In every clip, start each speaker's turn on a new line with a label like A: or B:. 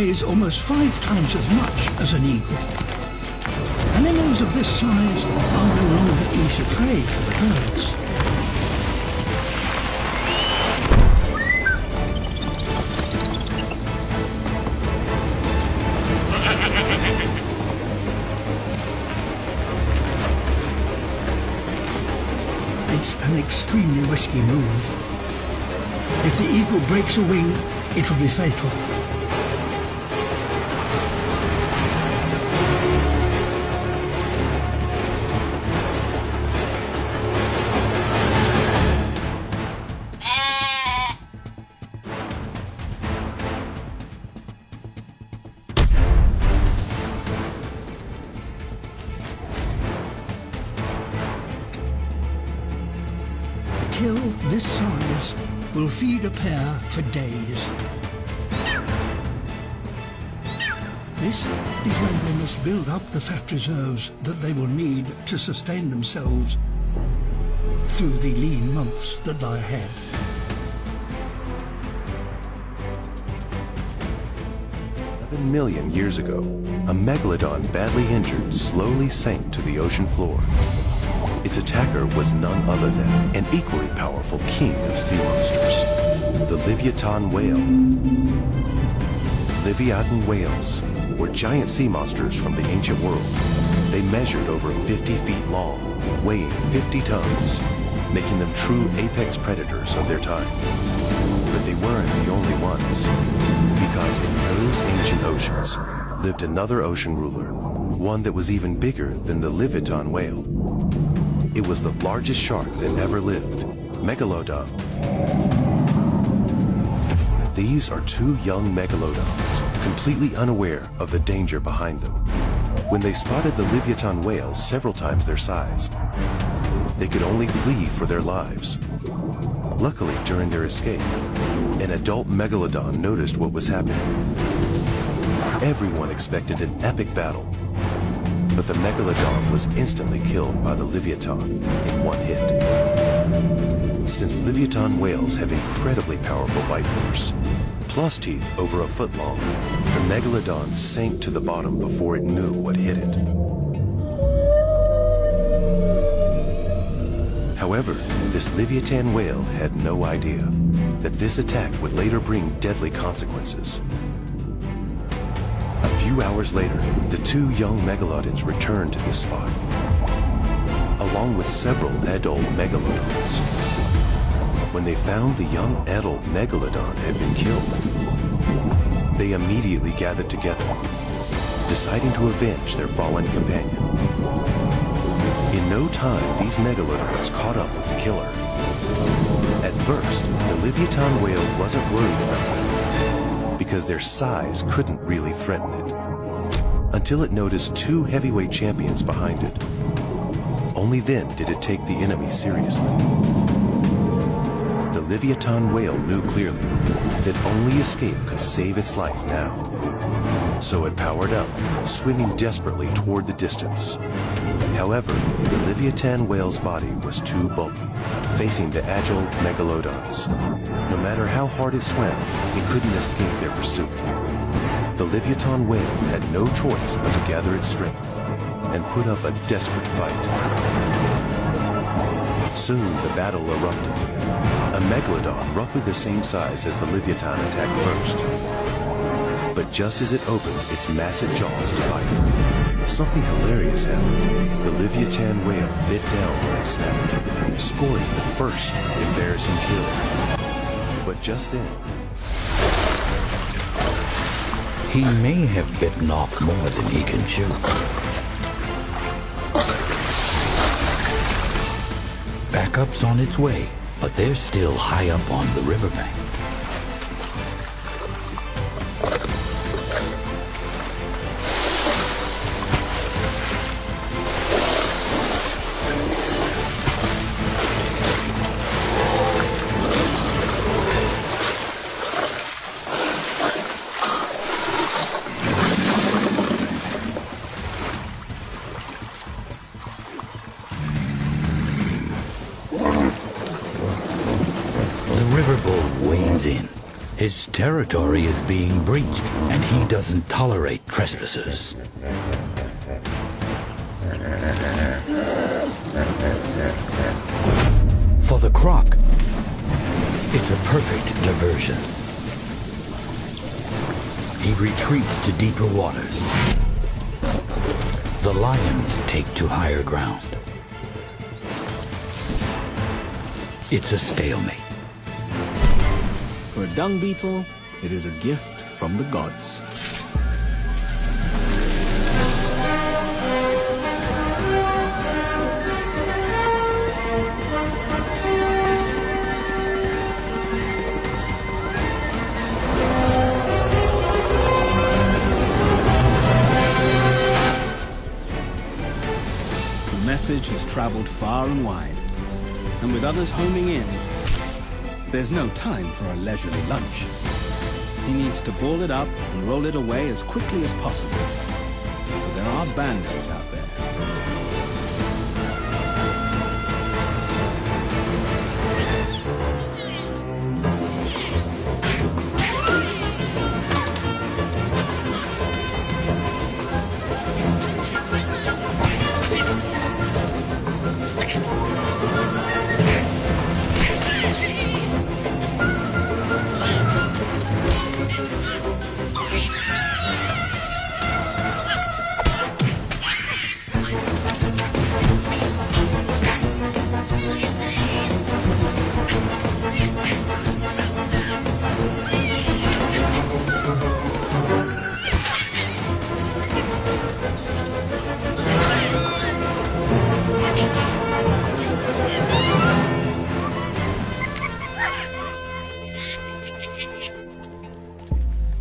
A: weighs almost 5 times as much as an eagle. Animals of this size are no longer easy prey for the birds. It's an extremely risky move. If the eagle breaks a wing, it will be fatal. A kill this size will feed a pair for days. This is when they must build up the fat reserves that they will need to sustain themselves through the lean months that lie ahead.
B: Million years ago, a megalodon badly injured slowly sank to the ocean floor. Its attacker was none other than an equally powerful king of sea monsters, the Leviathan whale. Leviathan whales were giant sea monsters from the ancient world. They measured over 50 feet long, weighing 50 tons, making them true apex predators of their time. But they weren't the only ones, because in those ancient oceans lived another ocean ruler, one that was even bigger than the Leviathan whale. It was the largest shark that ever lived, Megalodon. These are 2 young megalodons, completely unaware of the danger behind them. When they spotted the Leviathan whale several times their size, they could only flee for their lives. Luckily, during their escape, an adult megalodon noticed what was happening. Everyone expected an epic battle, but the megalodon was instantly killed by the Leviathan in one hit. Since Leviathan whales have incredibly powerful bite force, plus teeth over a foot long, the megalodon sank to the bottom before it knew what hit it. However, this Leviathan whale had no idea that this attack would later bring deadly consequences. A few hours later, the 2 young megalodons returned to this spot, along with several adult megalodons. When they found the young adult megalodon had been killed, they immediately gathered together, deciding to avenge their fallen companion. In no time, these megalodons caught up with the killer. At first, the Leviathan whale wasn't worried about them, because their size couldn't really threaten it, until it noticed 2 heavyweight champions behind it. Only then did it take the enemy seriously. The Leviathan whale knew clearly that only escape could save its life now. So it powered up, swimming desperately toward the distance. However, the Leviathan whale's body was too bulky, facing the agile megalodons. No matter how hard it swam, it couldn't escape their pursuit. The Leviathan whale had no choice but to gather its strength and put up a desperate fight. Soon the battle erupted. A megalodon roughly the same size as the Leviathan attacked first. But just as it opened its massive jaws to bite, something hilarious happened. The Leviathan whale bit down on its snout, scoring the first embarrassing kill. But just then,
C: he may have bitten off more than he can chew. Backup's on its way, but they're still high up on the riverbank. territory is being breached, and he doesn't tolerate trespassers. For the croc, it's a perfect diversion. He retreats to deeper waters. The lions take to higher ground. It's a stalemate.
D: For a dung beetle, it is a gift from the gods. The message has traveled far and wide, and with others homing in, there's no time for a leisurely lunch. He needs to ball it up and roll it away as quickly as possible. But there are bandits out there.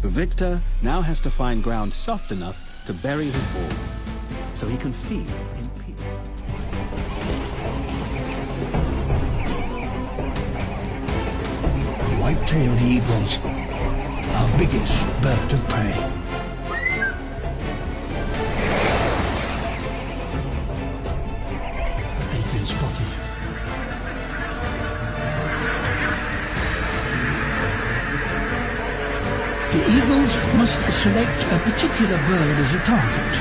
D: The victor now has to find ground soft enough to bury his ball, so he can feed in peace.
A: White-tailed eagles, our biggest bird of prey. They've been spotted. The eagles must select a particular bird as a target.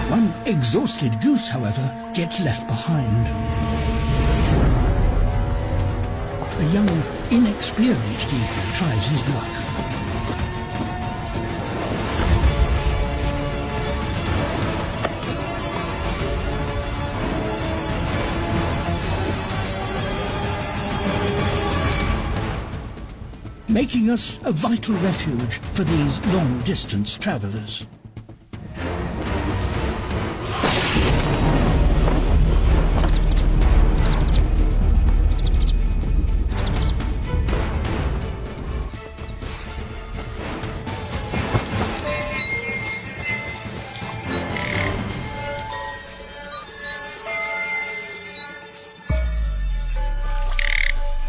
A: One exhausted goose, however, gets left behind. The young, inexperienced eagle tries his luck. Making us a vital refuge for these long-distance travelers.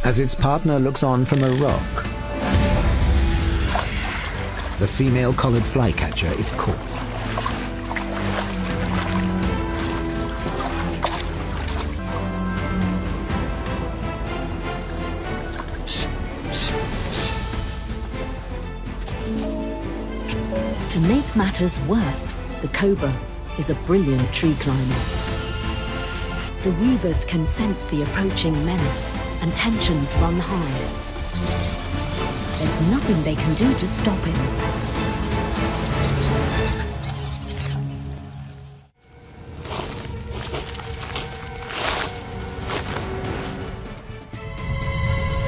E: As its partner looks on from a rock, the female collared flycatcher is caught.
F: To make matters worse, the cobra is a brilliant tree climber. The weavers can sense the approaching menace, and tensions run high. There's nothing they can do to stop him.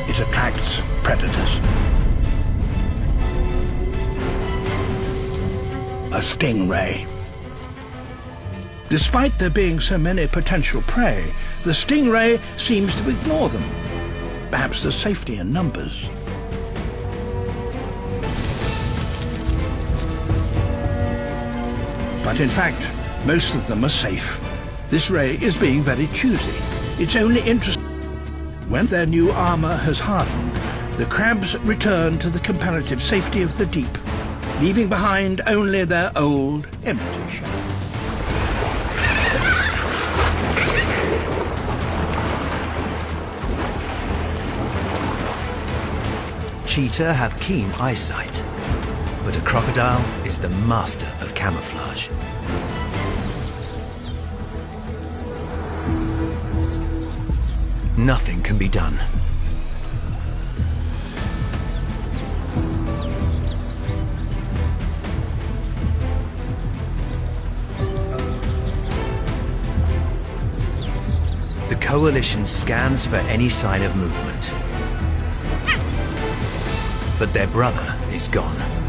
A: It attracts predators. A stingray. Despite there being so many potential prey, the stingray seems to ignore them. Perhaps there's safety in numbers. But in fact, most of them are safe. This ray is being very choosy. It's only interesting when their new armor has hardened, the crabs return to the comparative safety of the deep, leaving behind only their old, empty shell.
G: cheetah have keen eyesight, but a crocodile is the master of camouflage. Nothing can be done. The coalition scans for any sign of movement. But their brother is gone.